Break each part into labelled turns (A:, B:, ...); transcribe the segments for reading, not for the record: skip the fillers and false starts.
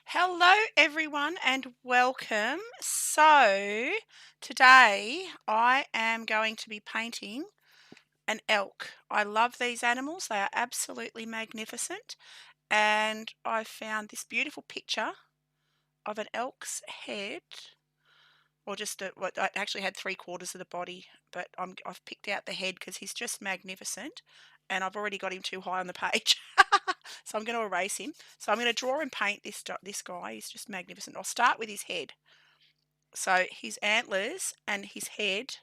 A: Hello, everyone, and welcome. So, today I am going to be painting an elk. I love these animals, they are absolutely magnificent. And I found this beautiful picture of an elk's head, or just what I actually had three quarters of the body, but I've picked out the head because he's just magnificent. And I've already got him too high on the page. So I'm going to erase him. So I'm going to draw and paint this guy. He's just magnificent. I'll start with his head. So his antlers and his head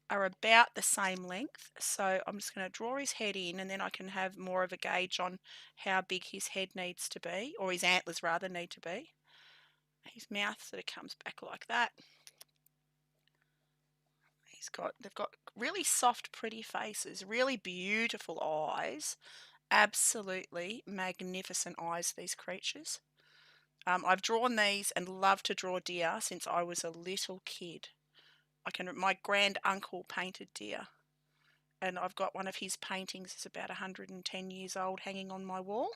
A: are about the same length. So I'm just going to draw his head in, and then I can have more of a gauge on how big his head needs to be, or his antlers rather need to be. His mouth sort of comes back like that. They've got really soft, pretty faces, really beautiful eyes, absolutely magnificent eyes, these creatures. I've drawn these and love to draw deer since I was a little kid. My grand uncle painted deer, and I've got one of his paintings. It's about 110 years old, hanging on my wall,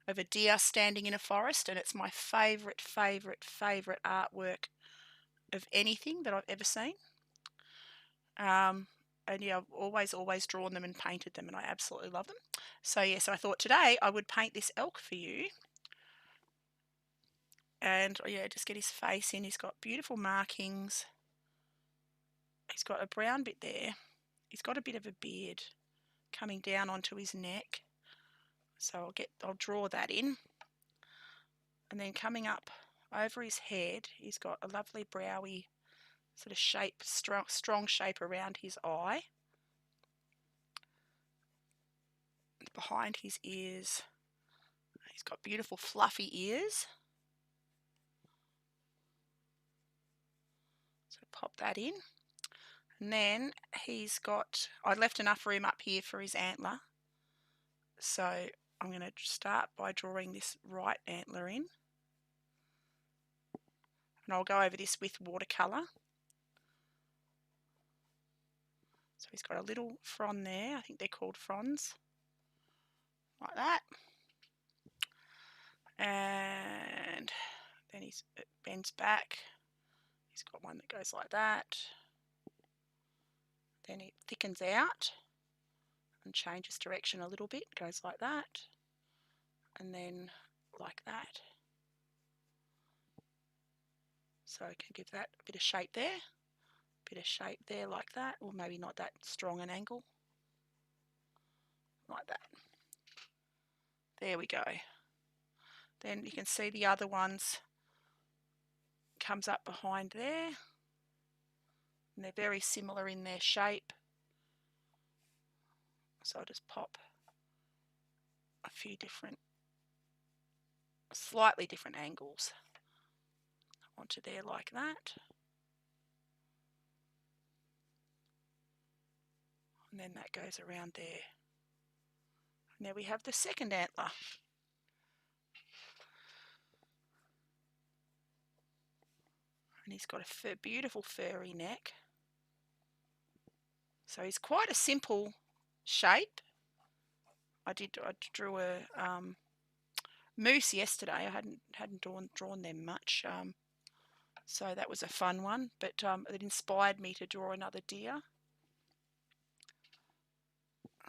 A: of a deer standing in a forest, and it's my favourite artwork of anything that I've ever seen. And yeah, I've always drawn them and painted them, and I absolutely love them. So yes, I thought today I would paint this elk for you. And yeah, just get his face in. He's got beautiful markings. He's got a brown bit there. He's got a bit of a beard coming down onto his neck. So I'll draw that in. And then coming up over his head, he's got a lovely browy sort of shape, strong shape around his eye. Behind his ears, he's got beautiful fluffy ears. So pop that in. And then I left enough room up here for his antler. So I'm going to start by drawing this right antler in. And I'll go over this with watercolour. So he's got a little frond there. I think they're called fronds. Like that. And then it bends back. He's got one that goes like that. Then it thickens out and changes direction a little bit. Goes like that. And then like that. So I can give that a bit of shape there. Bit of shape there like that. Or maybe not that strong an angle. Like that. There we go. Then you can see the other ones comes up behind there, and they're very similar in their shape. So I'll just pop a few slightly different angles onto there like that. And then that goes around there. And there we have the second antler. And he's got a beautiful furry neck. So he's quite a simple shape. I drew a moose yesterday. I hadn't drawn them much, so that was a fun one. But it inspired me to draw another deer.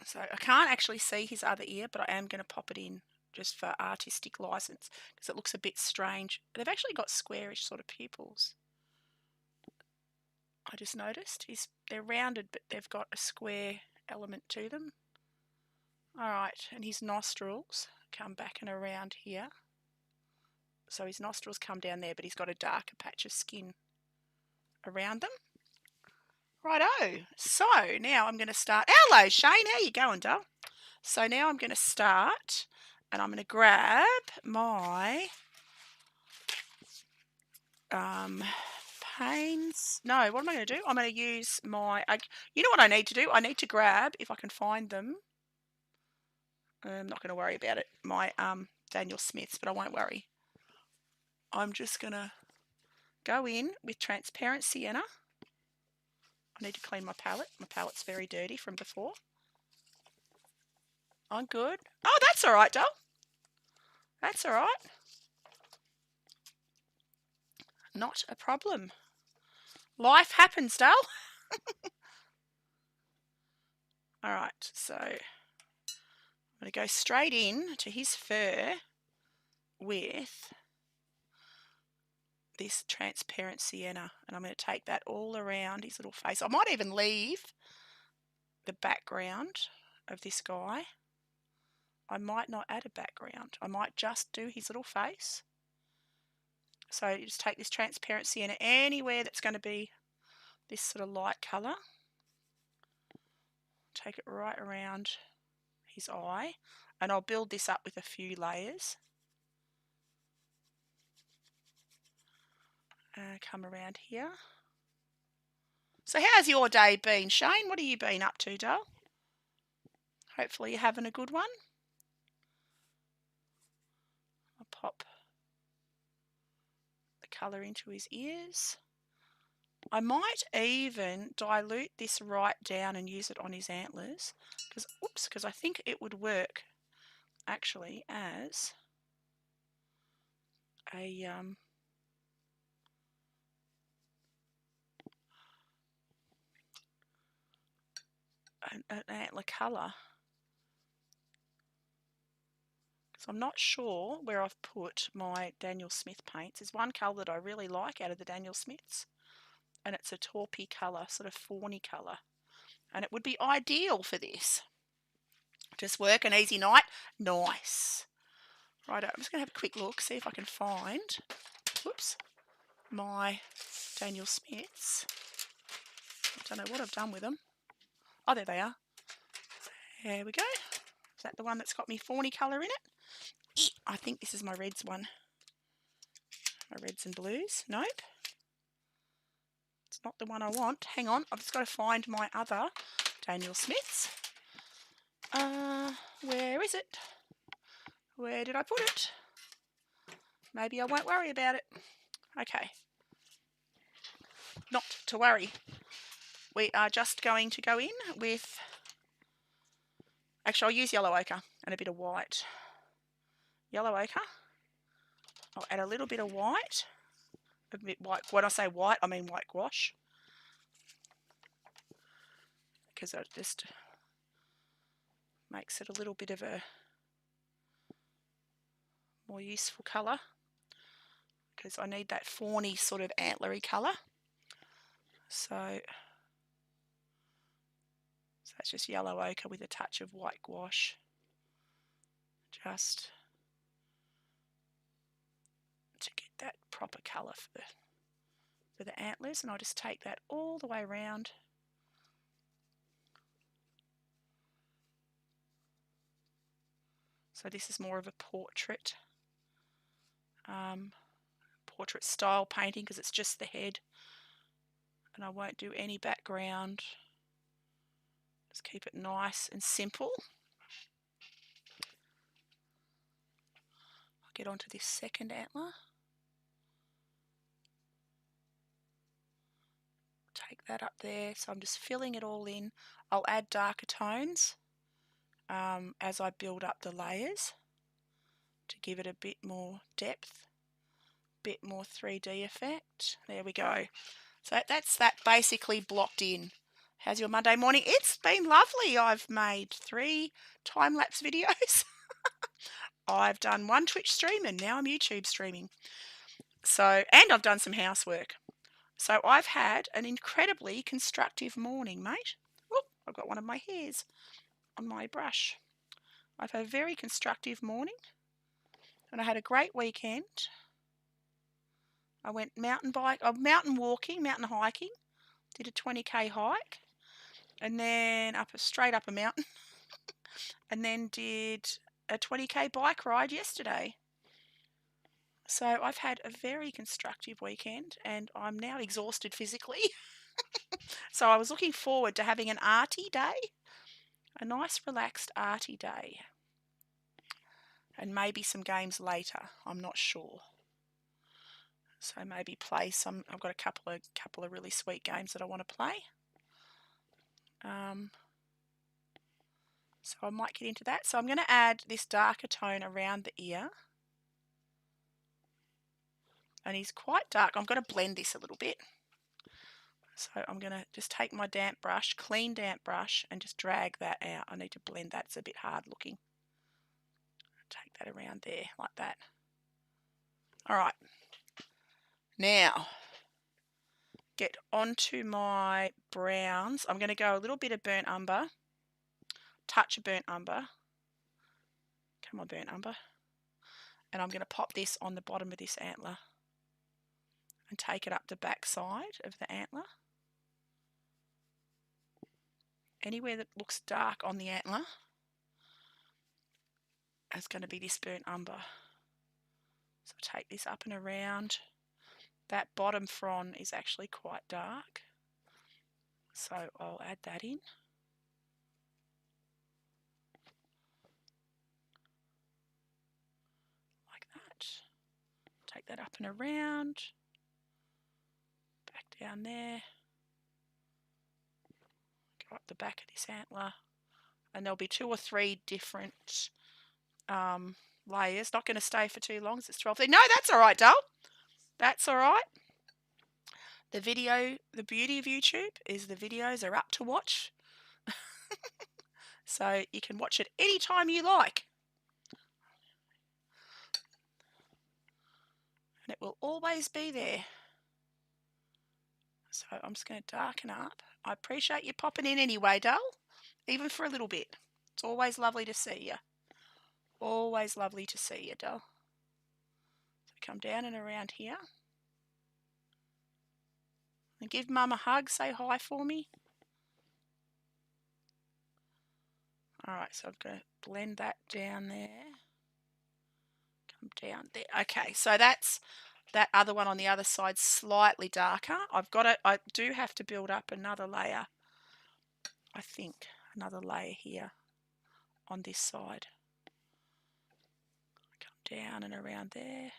A: So I can't actually see his other ear, but I am going to pop it in just for artistic license because it looks a bit strange. They've actually got squarish sort of pupils. I just noticed they're rounded, but they've got a square element to them. All right, and his nostrils come back and around here. So his nostrils come down there, but he's got a darker patch of skin around them. Righto. So now I'm going to start. Hello, Shane. How you going, doll? So now I'm going to start, and I'm going to grab my paints. No, what am I going to do? I'm going to use my. You know what I need to do? I need to grab, if I can find them. I'm not going to worry about it. My Daniel Smiths, but I won't worry. I'm just going to go in with transparent sienna. I need to clean my palette. My palette's very dirty from before. I'm good. Oh, that's all right, doll. That's all right. Not a problem. Life happens, Dale. All right, so I'm going to go straight in to his fur with this transparent sienna, and I'm going to take that all around his little face. I might even leave the background of this guy. I might not add a background. I might just do his little face. So you just take this transparent sienna anywhere that's going to be this sort of light colour. Take it right around his eye, and I'll build this up with a few layers. Come around here. So how's your day been, Shane? What have you been up to, Dale? Hopefully you're having a good one. I'll pop the colour into his ears. I might even dilute this right down and use it on his antlers, because I think it would work actually as an antler colour. So I'm not sure where I've put my Daniel Smith paints. There's one colour that I really like out of the Daniel Smiths, and it's a taupey colour, sort of fawny colour, and it would be ideal for this. Just work an easy night. Nice. Right, I'm just going to have a quick look, see if I can find, whoops, my Daniel Smiths. I don't know what I've done with them. Oh, there they are. There we go. Is that the one that's got me fawny colour in it? I think this is my reds one. My reds and blues. Nope. It's not the one I want. Hang on, I've just got to find my other Daniel Smiths. Where is it? Where did I put it? Maybe I won't worry about it. Okay. Not to worry. We are just going to go in with... Actually, I'll use yellow ochre and a bit of white. Yellow ochre. I'll add a little bit of white. A bit white. When I say white, I mean white gouache. Because it just makes it a little bit of a more useful colour. Because I need that fawny sort of antlery colour. So that's just yellow ochre with a touch of white gouache. Just to get that proper colour for the antlers, and I'll just take that all the way around. So this is more of a portrait style painting because it's just the head, and I won't do any background. Just keep it nice and simple. I'll get onto this second antler. Take that up there, so I'm just filling it all in. I'll add darker tones as I build up the layers to give it a bit more depth, bit more 3D effect. There we go. So that's that basically blocked in. How's your Monday morning? It's been lovely. I've made 3 time-lapse videos. I've done 1 Twitch stream, and now I'm YouTube streaming. So, and I've done some housework. So I've had an incredibly constructive morning, mate. Oh, I've got one of my hairs on my brush. I've had a very constructive morning, and I had a great weekend. I went mountain walking, mountain hiking, did a 20k hike, and then straight up a mountain, and then did a 20k bike ride yesterday. So I've had a very constructive weekend, and I'm now exhausted physically. So I was looking forward to having an arty day, a nice relaxed arty day, and maybe some games later. I'm not sure. So maybe play some. I've got a couple of really sweet games that I want to play. So I might get into that. So I'm going to add this darker tone around the ear. and he's quite dark. I'm going to blend this a little bit. So I'm going to just take my damp brush, clean damp brush, and just drag that out. I need to blend that. It's a bit hard looking. Take that around there like that. All right. Now, get onto my browns. I'm going to go a little bit of burnt umber, touch of burnt umber. Come on, burnt umber. And I'm going to pop this on the bottom of this antler and take it up the back side of the antler. Anywhere that looks dark on the antler is going to be this burnt umber. So take this up and around. That bottom frond is actually quite dark, so I'll add that in. Like that. Take that up and around. Back down there. Go up the back of this antler. And there'll be 2 or 3 different layers. Not going to stay for too long. It's 12. No, that's all right, Dull. That's all right. The beauty of YouTube is the videos are up to watch. So you can watch it anytime you like. And it will always be there. So I'm just going to darken up. I appreciate you popping in anyway, Dull, even for a little bit. It's always lovely to see you. Always lovely to see you, Dull. So come down and around here. And give Mum a hug. Say hi for me. All right, so I'm going to blend that down there. Come down there. Okay, so that's that other one on the other side, slightly darker. I do have to build up another layer. I think another layer here on this side. Come down and around there.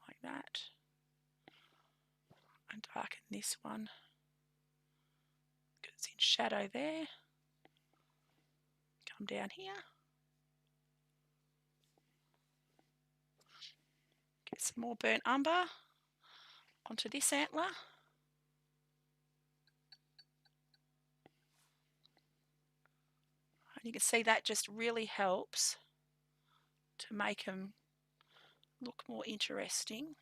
A: Like that. And darken this one. Because it's in shadow there. Come down here. Get some more burnt umber onto this antler. And you can see that just really helps to make them look more interesting.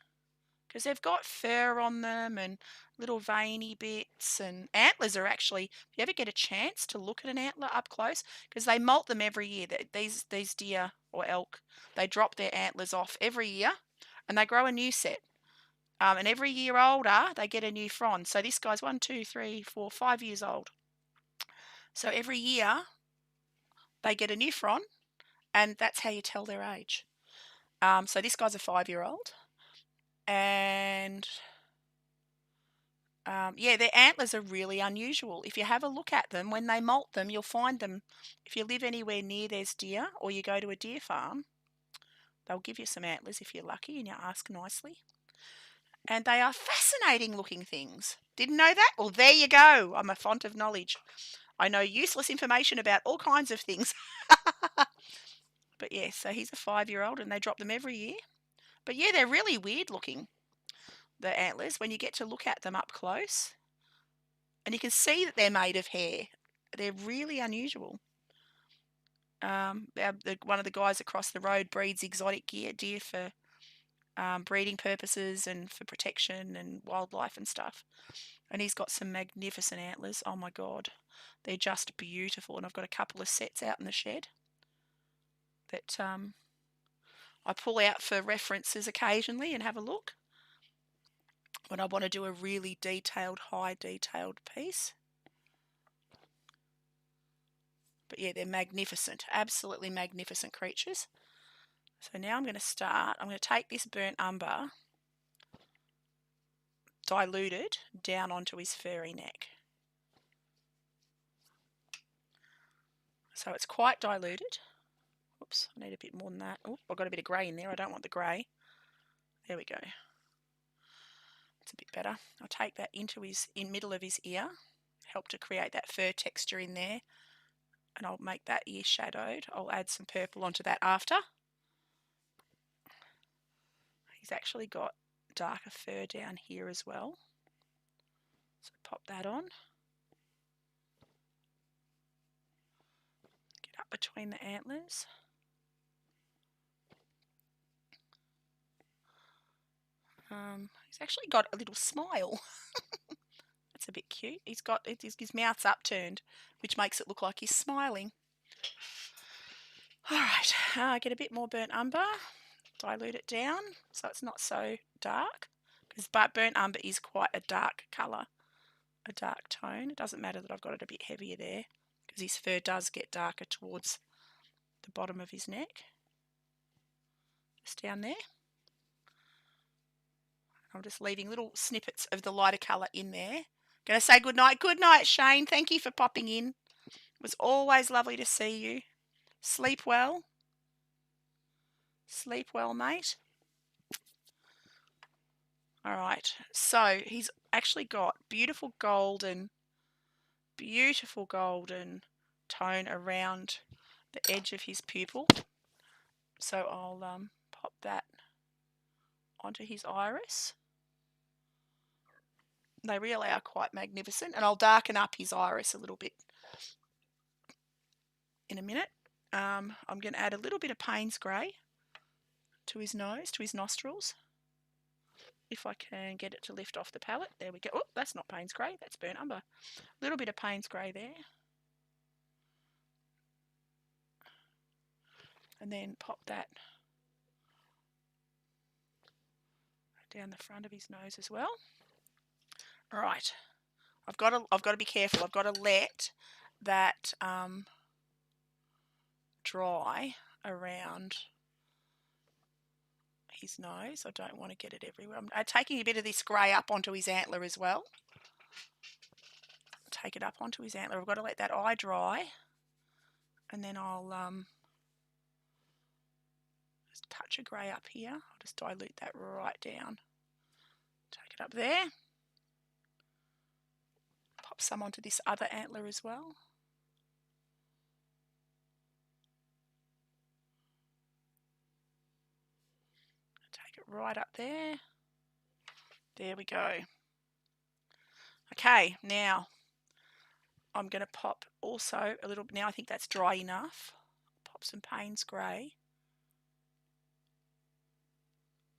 A: Because they've got fur on them and little veiny bits, and antlers are actually, if you ever get a chance to look at an antler up close, because they molt them every year. These deer or elk, they drop their antlers off every year and they grow a new set. And every year older, they get a new frond. So this guy's 1, 2, 3, 4, 5 years old. So every year they get a new frond, and that's how you tell their age. So this guy's a 5-year-old. And yeah, their antlers are really unusual. If you have a look at them, when they molt them, you'll find them. If you live anywhere near there's deer or you go to a deer farm, they'll give you some antlers if you're lucky and you ask nicely. And they are fascinating looking things. Didn't know that? Well, there you go. I'm a font of knowledge. I know useless information about all kinds of things. But yeah, so he's a 5-year-old and they drop them every year. But yeah, they're really weird looking, the antlers, when you get to look at them up close. And you can see that they're made of hair. They're really unusual. One of the guys across the road breeds exotic deer for breeding purposes and for protection and wildlife and stuff. And he's got some magnificent antlers. Oh my God. They're just beautiful. And I've got a couple of sets out in the shed that I pull out for references occasionally and have a look when I want to do a really detailed, high detailed piece. But yeah, they're magnificent, absolutely magnificent creatures. So now I'm going to take this burnt umber, diluted, down onto his furry neck. So it's quite diluted. Oops, I need a bit more than that. Oh, I've got a bit of grey in there. I don't want the grey. There we go. It's a bit better. I'll take that into in middle of his ear, help to create that fur texture in there, and I'll make that ear shadowed. I'll add some purple onto that after. He's actually got darker fur down here as well. So pop that on. Get up between the antlers. He's actually got a little smile. That's a bit cute. He's got his mouth's upturned, which makes it look like he's smiling. All right, get a bit more burnt umber, dilute it down so it's not so dark, because burnt umber is quite a dark colour, a dark tone. It doesn't matter that I've got it a bit heavier there, because his fur does get darker towards the bottom of his neck, just down there. I'm just leaving little snippets of the lighter colour in there. Going to say good night. Good night, Shane. Thank you for popping in. It was always lovely to see you. Sleep well. Sleep well, mate. All right. So he's actually got beautiful golden tone around the edge of his pupil. So I'll pop that onto his iris. They really are quite magnificent, and I'll darken up his iris a little bit in a minute. I'm going to add a little bit of Payne's Grey to his nose, to his nostrils, if I can get it to lift off the palette. There we go. Oh, that's not Payne's Grey, that's burnt umber. A little bit of Payne's Grey there. And then pop that down the front of his nose as well. All right, I've got to be careful. I've got to let that dry around his nose. I don't want to get it everywhere. I'm taking a bit of this grey up onto his antler as well. Take it up onto his antler. I've got to let that eye dry, and then I'll just touch a grey up here. I'll just dilute that right down. Take it up there. Pop some onto this other antler as well. Take it right up there. There we go. Okay, now I'm going to pop also a little, now I think that's dry enough. Pop some Payne's Grey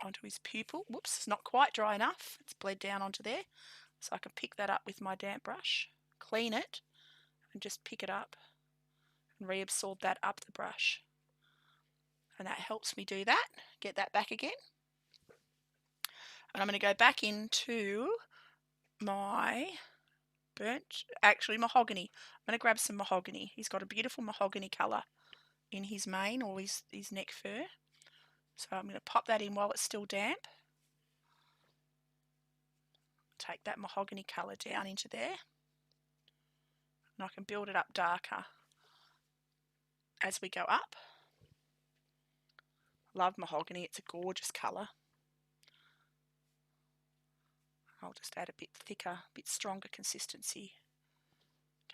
A: onto his pupil. Whoops, it's not quite dry enough. It's bled down onto there. So I can pick that up with my damp brush, clean it, and just pick it up and reabsorb that up the brush. And that helps me do that, get that back again. And I'm going to go back into my mahogany. I'm going to grab some mahogany. He's got a beautiful mahogany colour in his mane or his neck fur. So I'm going to pop that in while it's still damp. Take that mahogany colour down into there. And I can build it up darker as we go up. Love mahogany, it's a gorgeous colour. I'll just add a bit thicker, a bit stronger consistency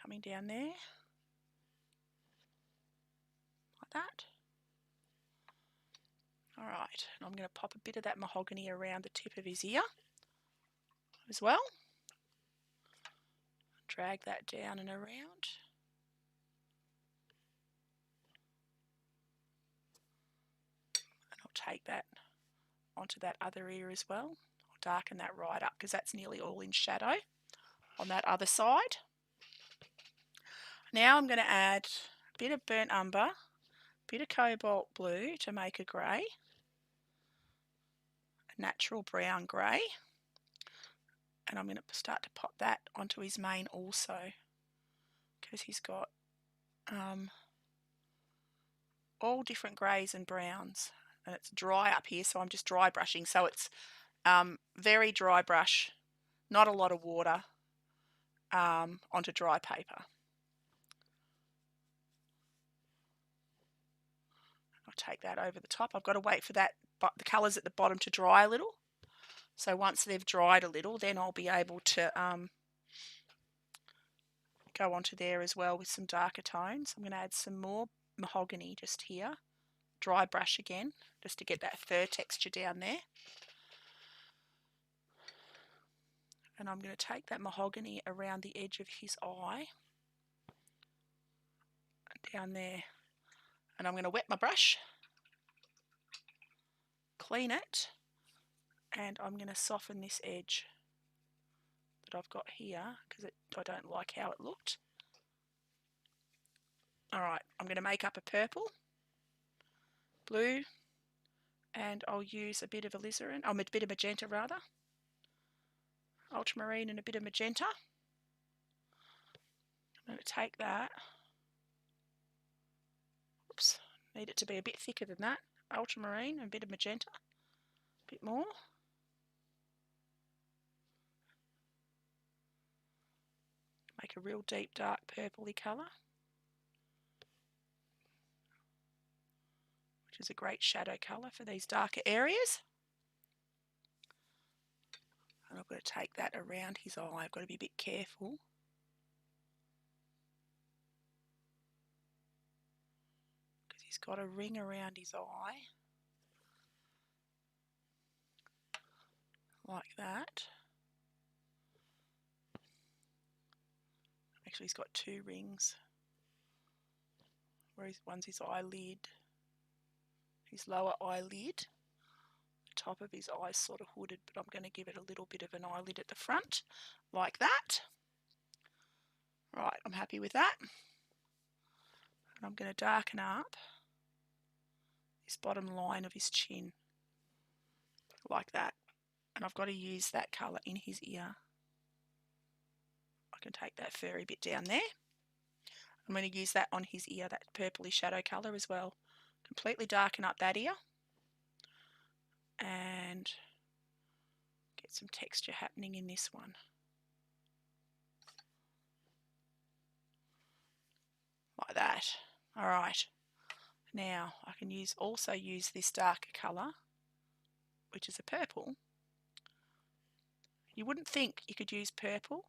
A: coming down there. Like that. Alright, and I'm going to pop a bit of that mahogany around the tip of his ear as well. Drag that down and around. And I'll take that onto that other ear as well. I'll darken that right up because that's nearly all in shadow on that other side. Now I'm going to add a bit of burnt umber, a bit of cobalt blue to make a grey, a natural brown grey, and I'm going to start to pop that onto his mane also because he's got all different greys and browns, and it's dry up here, so I'm just dry brushing, so it's very dry brush, not a lot of water, onto dry paper. I'll take that over the top. I've got to wait for that, the colours at the bottom to dry a little. So once they've dried a little, then I'll be able to go onto there as well with some darker tones. I'm going to add some more mahogany just here, dry brush again, just to get that fur texture down there. And I'm going to take that mahogany around the edge of his eye, down there. And I'm going to wet my brush, clean it, and I'm going to soften this edge that I've got here because I don't like how it looked. Alright, I'm going to make up a purple, blue, and I'll use a bit of alizarin, a bit of magenta rather, ultramarine and a bit of magenta. I'm going to take that, oops, need it to be a bit thicker than that, ultramarine and a bit of magenta, a bit more. Make a real deep dark purpley colour, which is a great shadow colour for these darker areas. And I've got to take that around his eye. I've got to be a bit careful. Because he's got a ring around his eye. Like that. Actually, he's got two rings. Where one's his eyelid, his lower eyelid. The top of his eye's sort of hooded, but I'm going to give it a little bit of an eyelid at the front, like that. Right, I'm happy with that. And I'm going to darken up this bottom line of his chin, like that. And I've got to use that colour in his ear. I can take that furry bit down there. I'm going to use that on his ear, that purpley shadow colour as well. Completely darken up that ear. And get some texture happening in this one. Like that. Alright. Now I can also use this darker colour, which is a purple. You wouldn't think you could use purple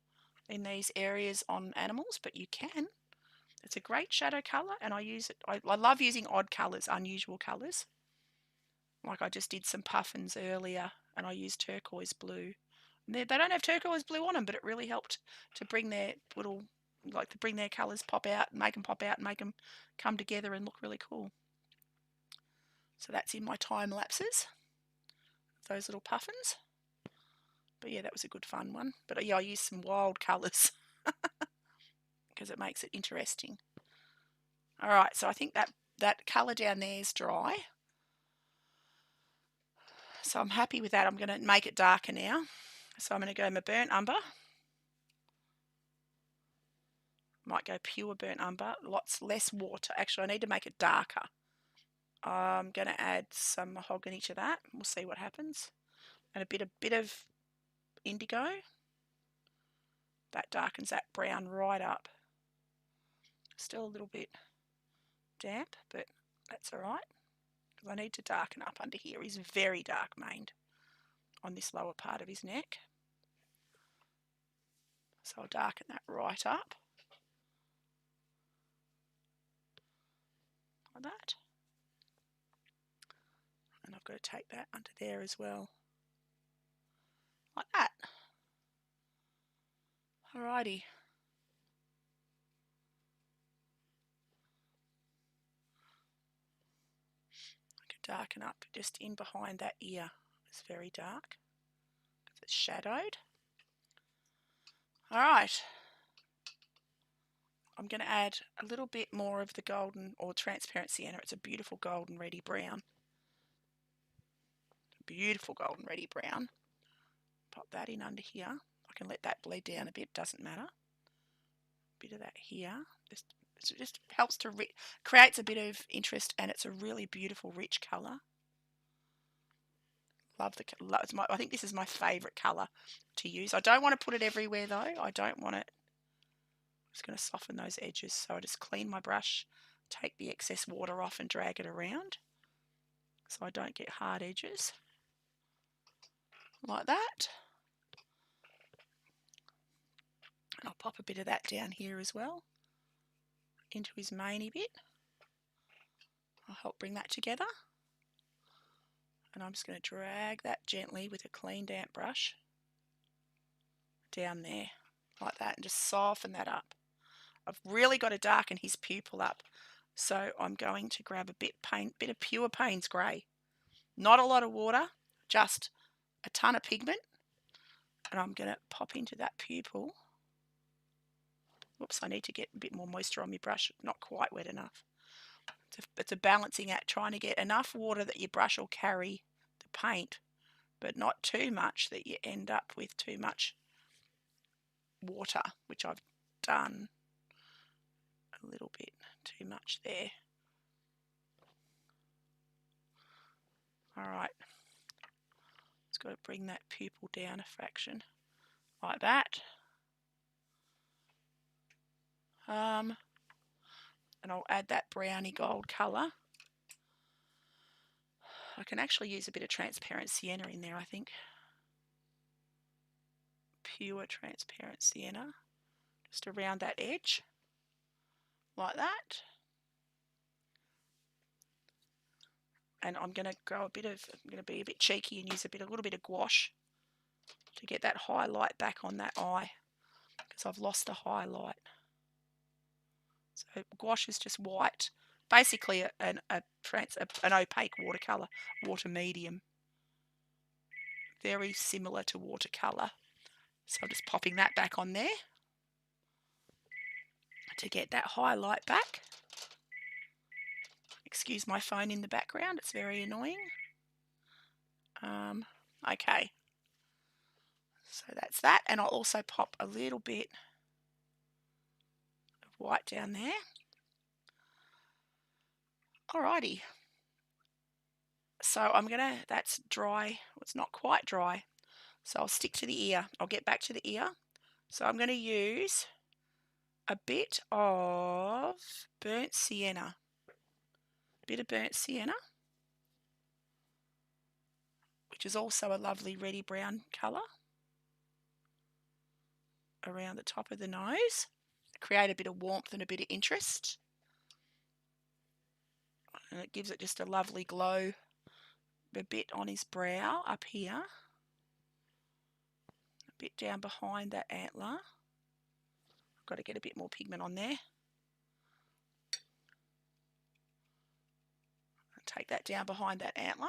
A: in these areas on animals, but you can. It's a great shadow colour, and I use it. I love using odd colours, unusual colours. Like I just did some puffins earlier, and I used turquoise blue. And they don't have turquoise blue on them, but it really helped to bring their little, like to bring their colours pop out, and make them pop out, and make them come together and look really cool. So that's in my time lapses, those little puffins. But yeah, that was a good fun one. But yeah, I used some wild colours because it makes it interesting. Alright, so I think that colour down there is dry. So I'm happy with that. I'm going to make it darker now. So I'm going to go my burnt umber. Might go pure burnt umber, lots less water. Actually, I need to make it darker. I'm going to add some mahogany to that. We'll see what happens. And a bit of indigo. That darkens that brown right up. Still a little bit damp, but that's all right. Because I need to darken up under here. He's very dark maned on this lower part of his neck. So I'll darken that right up. Like that. And I've got to take that under there as well. Like that. Alrighty. I can darken up just in behind that ear. It's very dark because it's shadowed. Alright. I'm going to add a little bit more of the golden or transparent sienna. It's a beautiful golden reddy brown. Beautiful golden reddy brown. Pop that in under here. I can let that bleed down a bit, doesn't matter. A bit of that here. It just helps to creates a bit of interest, and it's a really beautiful rich colour. Love the colour. I think this is my favourite colour to use. I don't want to put it everywhere though. I don't want it. I'm just going to soften those edges. So I just clean my brush, take the excess water off and drag it around so I don't get hard edges. Like that. And I'll pop a bit of that down here as well into his maney bit. I'll help bring that together. And I'm just going to drag that gently with a clean damp brush down there like that and just soften that up. I've really got to darken his pupil up. So I'm going to grab a bit of pure Payne's Grey. Not a lot of water, just a ton of pigment. And I'm going to pop into that pupil. Whoops, I need to get a bit more moisture on my brush. Not quite wet enough. It's a balancing act, trying to get enough water that your brush will carry the paint, but not too much that you end up with too much water, which I've done a little bit too much there. All right, just got to bring that pupil down a fraction like that. And I'll add that browny gold colour. I can actually use a bit of transparent sienna in there, I think. Pure transparent sienna, just around that edge, like that. And I'm going to be a bit cheeky and use a little bit of gouache to get that highlight back on that eye, because I've lost the highlight. So gouache is just white, basically an opaque watercolour, water medium, very similar to watercolour. So I'm just popping that back on there to get that highlight back. Excuse my phone in the background, it's very annoying. Okay, so that's that, and I'll also pop a little bit of white down there. Alrighty, so that's dry. It's not quite dry, so I'll stick to the ear. I'll get back to the ear. So I'm going to use a bit of burnt sienna. Which is also a lovely reddy brown colour, around the top of the nose. Create a bit of warmth and a bit of interest. And it gives it just a lovely glow. A bit on his brow up here. A bit down behind that antler. I've got to get a bit more pigment on there. Take that down behind that antler.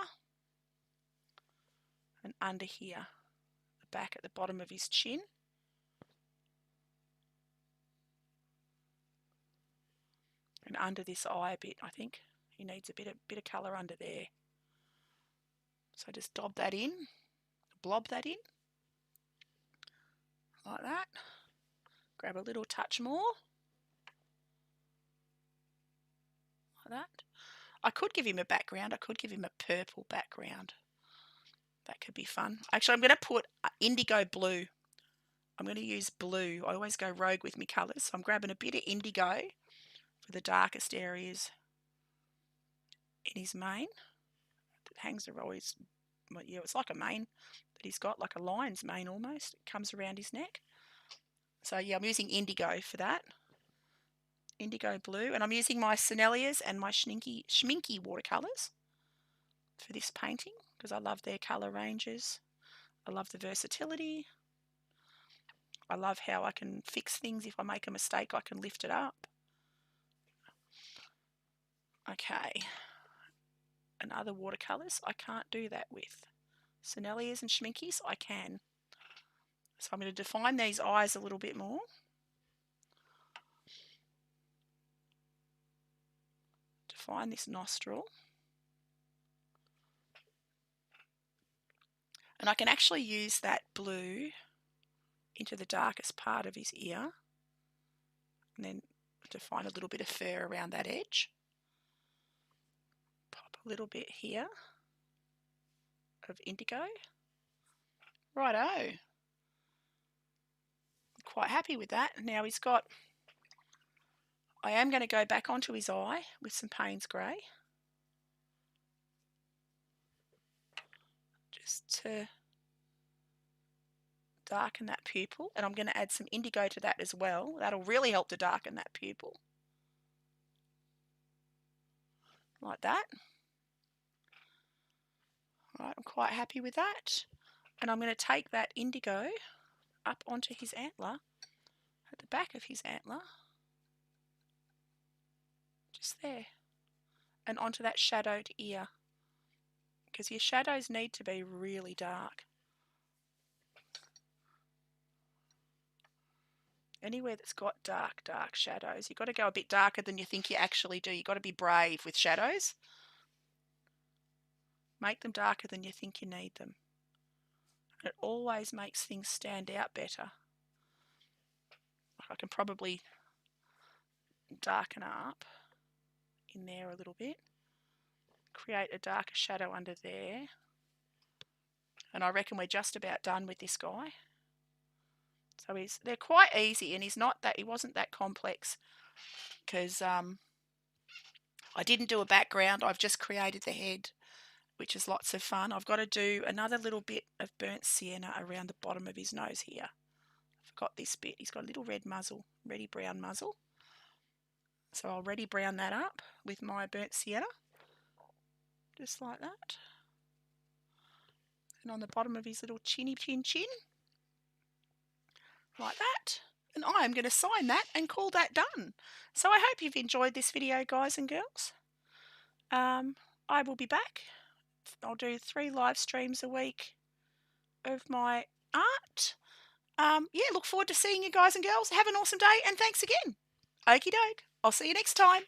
A: And under here, the back at the bottom of his chin. And under this eye a bit, I think. He needs a bit of colour under there. So just blob that in, like that. Grab a little touch more, like that. I could give him a background. I could give him a purple background. That could be fun. Actually, I'm going to put indigo blue. I'm going to use blue. I always go rogue with my colours. So I'm grabbing a bit of indigo for the darkest areas in his mane. It hangs always, yeah, it's like a mane that he's got, like a lion's mane almost. It comes around his neck. So yeah, I'm using indigo for that. Indigo blue, and I'm using my Senneliers and my Schminky watercolours for this painting because I love their colour ranges. I love the versatility. I love how I can fix things. If I make a mistake, I can lift it up. Okay, and other watercolours I can't do that with. Senneliers and Schminkies I can. So I'm going to define these eyes a little bit more. Define this nostril. And I can actually use that blue into the darkest part of his ear. And then define a little bit of fur around that edge. Pop a little bit here of indigo. Righto. Quite happy with that. Now he's got, I am going to go back onto his eye with some Payne's Grey. Just to darken that pupil. And I'm going to add some indigo to that as well. That'll really help to darken that pupil. like that. All right, I'm quite happy with that. And I'm going to take that indigo up onto his antler, at the back of his antler, just there, and onto that shadowed ear, because your shadows need to be really dark. Anywhere that's got dark shadows, you've got to go a bit darker than you think you actually do. You've got to be brave with shadows. Make them darker than you think you need them. It always makes things stand out better. I can probably darken up in there a little bit, create a darker shadow under there, and I reckon we're just about done with this guy. So they're quite easy, and he wasn't that complex, because I didn't do a background. I've just created the head, which is lots of fun. I've got to do another little bit of burnt sienna around the bottom of his nose here. I forgot this bit. He's got a little red muzzle, reddy brown muzzle. So I'll reddy brown that up with my burnt sienna, just like that. And on the bottom of his little chinny chin, like that. And I am going to sign that and call that done. So I hope you've enjoyed this video, guys and girls. I will be back. I'll do 3 live streams a week of my art. Yeah, look forward to seeing you guys and girls. Have an awesome day, and thanks again. Okie doke. I'll see you next time.